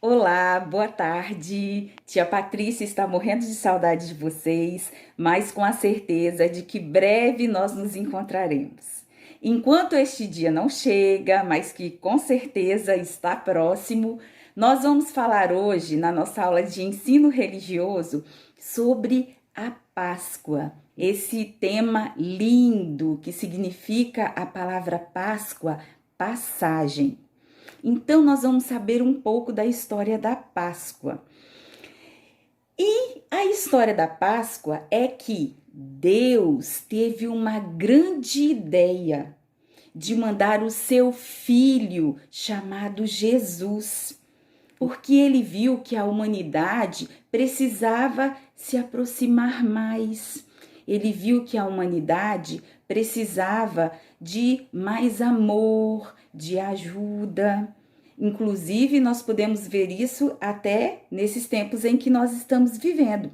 Olá, boa tarde. Tia Patrícia está morrendo de saudade de vocês, mas com a certeza de que breve nós nos encontraremos. Enquanto este dia não chega, mas que com certeza está próximo, nós vamos falar hoje, na nossa aula de ensino religioso, sobre a Páscoa. Esse tema lindo que significa a palavra Páscoa, passagem. Então, nós vamos saber um pouco da história da Páscoa. E a história da Páscoa é que Deus teve uma grande ideia de mandar o seu filho chamado Jesus, porque ele viu que a humanidade precisava se aproximar mais. Ele viu que a humanidade precisava de mais amor, de ajuda. Inclusive, nós podemos ver isso até nesses tempos em que nós estamos vivendo.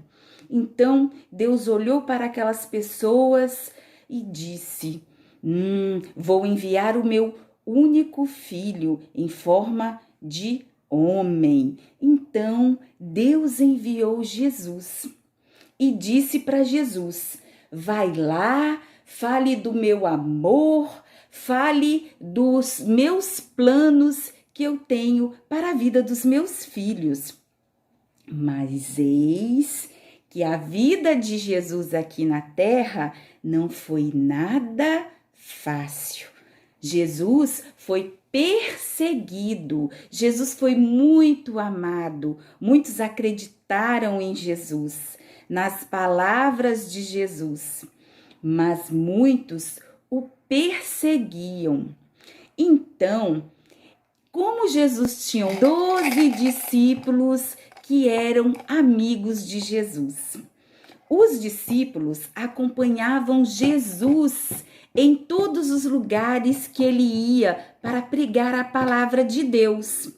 Então, Deus olhou para aquelas pessoas e disse: vou enviar o meu único filho em forma de homem. Então, Deus enviou Jesus e disse para Jesus: vai lá, fale do meu amor, fale dos meus planos que eu tenho para a vida dos meus filhos. Mas eis que a vida de Jesus aqui na terra não foi nada fácil. Jesus foi perseguido, Jesus foi muito amado, muitos acreditaram em Jesus, nas palavras de Jesus, mas muitos o perseguiam. Então, como Jesus tinha 12 discípulos que eram amigos de Jesus, os discípulos acompanhavam Jesus em todos os lugares que ele ia para pregar a palavra de Deus.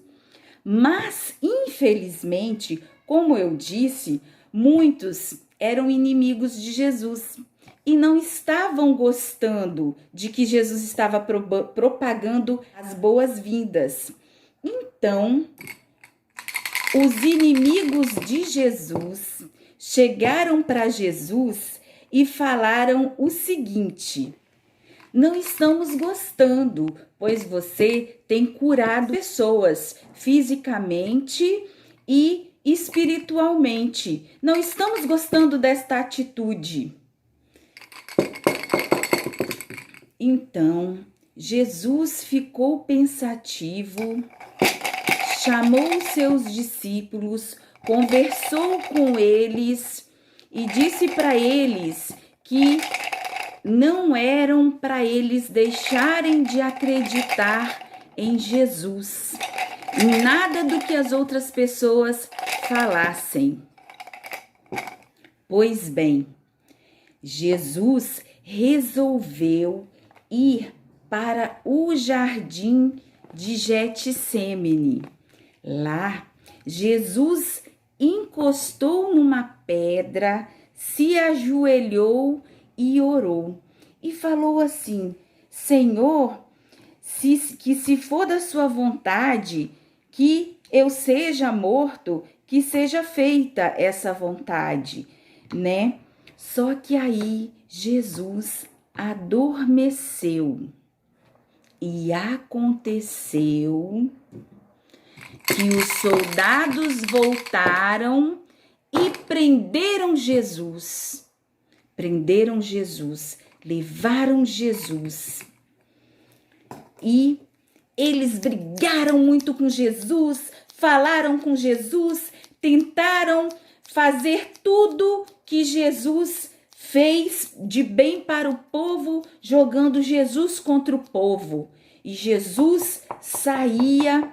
Mas, infelizmente, como eu disse, muitos eram inimigos de Jesus e não estavam gostando de que Jesus estava propagando as boas-vindas. Então, os inimigos de Jesus chegaram para Jesus e falaram o seguinte: não estamos gostando, pois você tem curado pessoas fisicamente e espiritualmente. Não estamos gostando desta atitude. Então, Jesus ficou pensativo, chamou os seus discípulos, conversou com eles e disse para eles que não eram para eles deixarem de acreditar em Jesus, em nada do que as outras pessoas falassem. Pois bem, Jesus resolveu ir para o jardim de Getsêmani. Lá, Jesus encostou numa pedra, se ajoelhou e orou. E falou assim: Senhor, se for da sua vontade que eu seja morto, que seja feita essa vontade, né? Só que aí Jesus adormeceu e aconteceu que os soldados voltaram e prenderam Jesus. Prenderam Jesus, levaram Jesus. E eles brigaram muito com Jesus, falaram com Jesus, tentaram fazer tudo que Jesus fez de bem para o povo, jogando Jesus contra o povo. E Jesus saía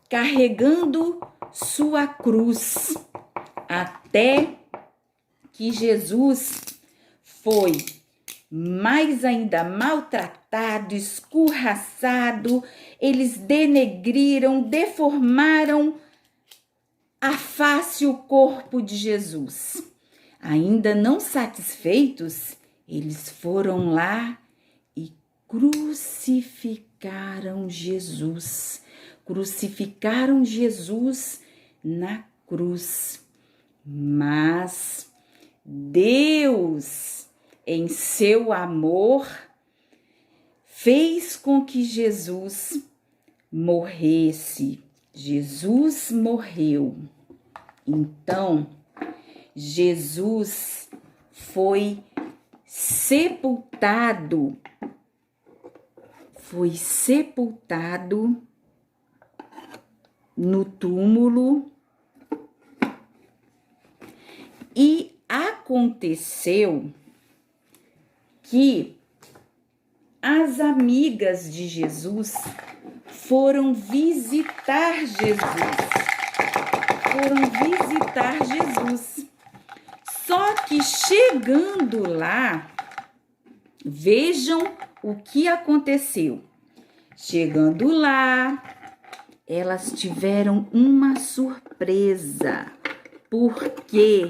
carregando sua cruz, até que Jesus foi mais ainda maltratado, escorraçado. Eles denegriram, deformaram a face e o corpo de Jesus. Ainda não satisfeitos, eles foram lá e crucificaram Jesus, crucificaram Jesus na cruz. Mas Deus, em seu amor, fez com que Jesus morresse. Jesus morreu. Então, Jesus foi sepultado. Foi sepultado no túmulo. E aconteceu que as amigas de Jesus foram visitar Jesus. Só que chegando lá, vejam o que aconteceu. Chegando lá, elas tiveram uma surpresa, porque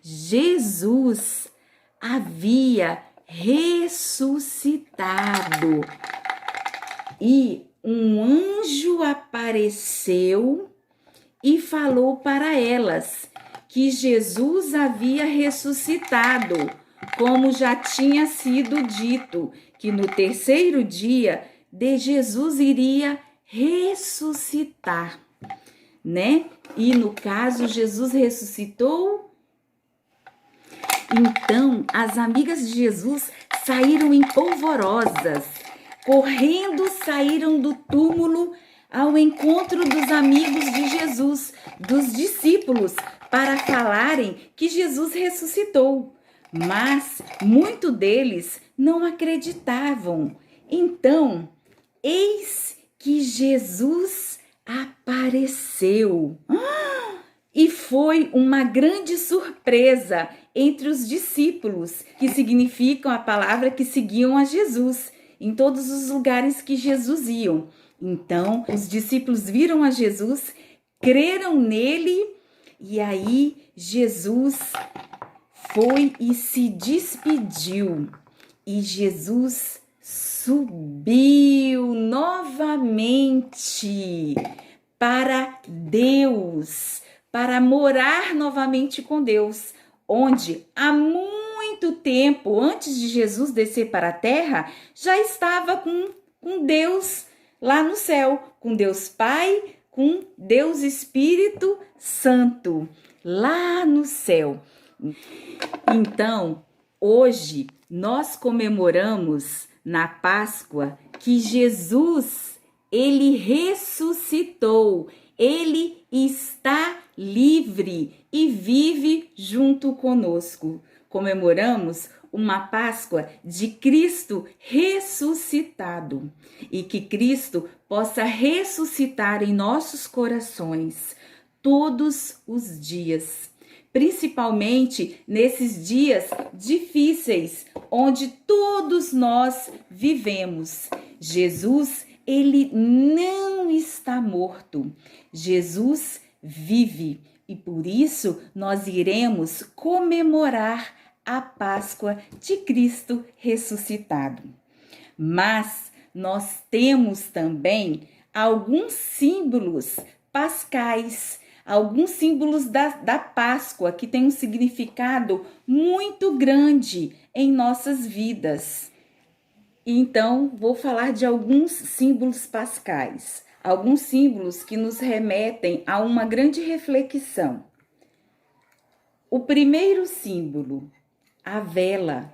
Jesus havia ressuscitado e um anjo apareceu e falou para elas que Jesus havia ressuscitado, como já tinha sido dito, que no terceiro dia Jesus iria ressuscitar, né? E no caso, Jesus ressuscitou. Então, as amigas de Jesus saíram empolvorosas, correndo saíram do túmulo ao encontro dos amigos de Jesus, dos discípulos, para falarem que Jesus ressuscitou. Mas muitos deles não acreditavam. Então, eis que Jesus apareceu. E foi uma grande surpresa entre os discípulos, que significam a palavra que seguiam a Jesus, em todos os lugares que Jesus ia. Então, os discípulos viram a Jesus, creram nele, e aí Jesus foi e se despediu. E Jesus subiu novamente para Deus, para morar novamente com Deus, onde há muito tempo, antes de Jesus descer para a terra, já estava com Deus lá no céu, com Deus Pai, com Deus Espírito Santo, lá no céu. Então, hoje, nós comemoramos na Páscoa que Jesus, ele ressuscitou, ele está livre e vive junto conosco. Comemoramos uma Páscoa de Cristo ressuscitado e que Cristo possa ressuscitar em nossos corações todos os dias, principalmente nesses dias difíceis onde todos nós vivemos. Jesus, ele não está morto. Jesus vive e por isso nós iremos comemorar a Páscoa de Cristo ressuscitado. Mas nós temos também alguns símbolos pascais, alguns símbolos da Páscoa que têm um significado muito grande em nossas vidas. Então, vou falar de alguns símbolos pascais, alguns símbolos que nos remetem a uma grande reflexão. O primeiro símbolo, a vela.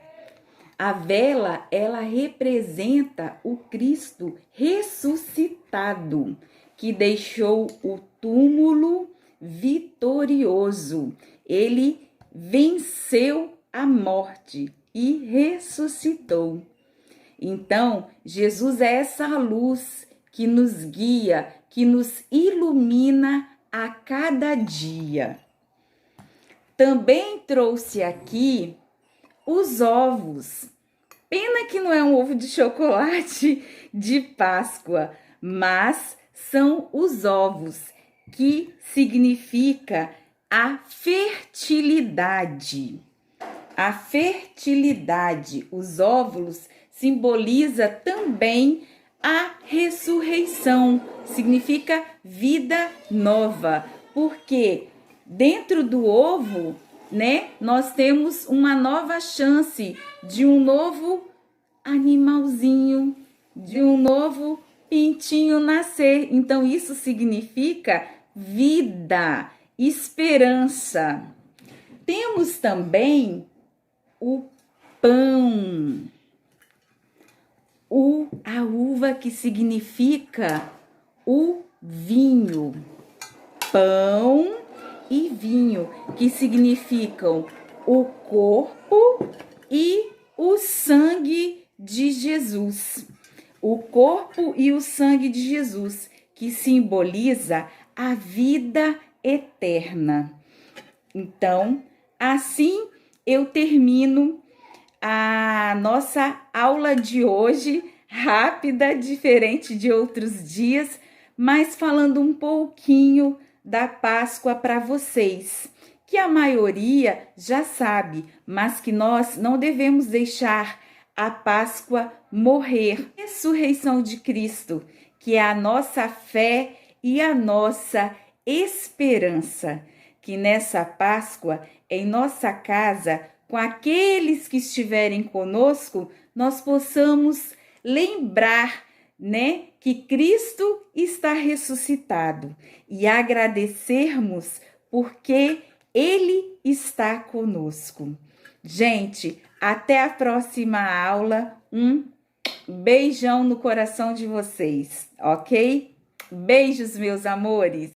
A vela, ela representa o Cristo ressuscitado, que deixou o túmulo vitorioso. Ele venceu a morte e ressuscitou. Então, Jesus é essa luz que nos guia, que nos ilumina a cada dia. Também trouxe aqui os ovos. Pena que não é um ovo de chocolate de Páscoa, mas são os ovos, que significa a fertilidade. A fertilidade, os óvulos simboliza também a ressurreição, significa vida nova, porque dentro do ovo, né, nós temos uma nova chance de um novo animalzinho, de um novo pintinho nascer. Então isso significa vida, esperança. Temos também o pão, a uva, que significa o vinho. Pão e vinho, que significam o corpo e o sangue de Jesus. O corpo e o sangue de Jesus, que simboliza a vida eterna. Então, assim eu termino a nossa aula de hoje, rápida, diferente de outros dias, mas falando um pouquinho da Páscoa para vocês, que a maioria já sabe, mas que nós não devemos deixar a Páscoa morrer. Ressurreição de Cristo, que é a nossa fé e a nossa esperança. Que nessa Páscoa, em nossa casa, com aqueles que estiverem conosco, nós possamos lembrar, né, que Cristo está ressuscitado e agradecermos porque Ele está conosco. Gente, até a próxima aula. Um beijão no coração de vocês, ok? Beijos, meus amores!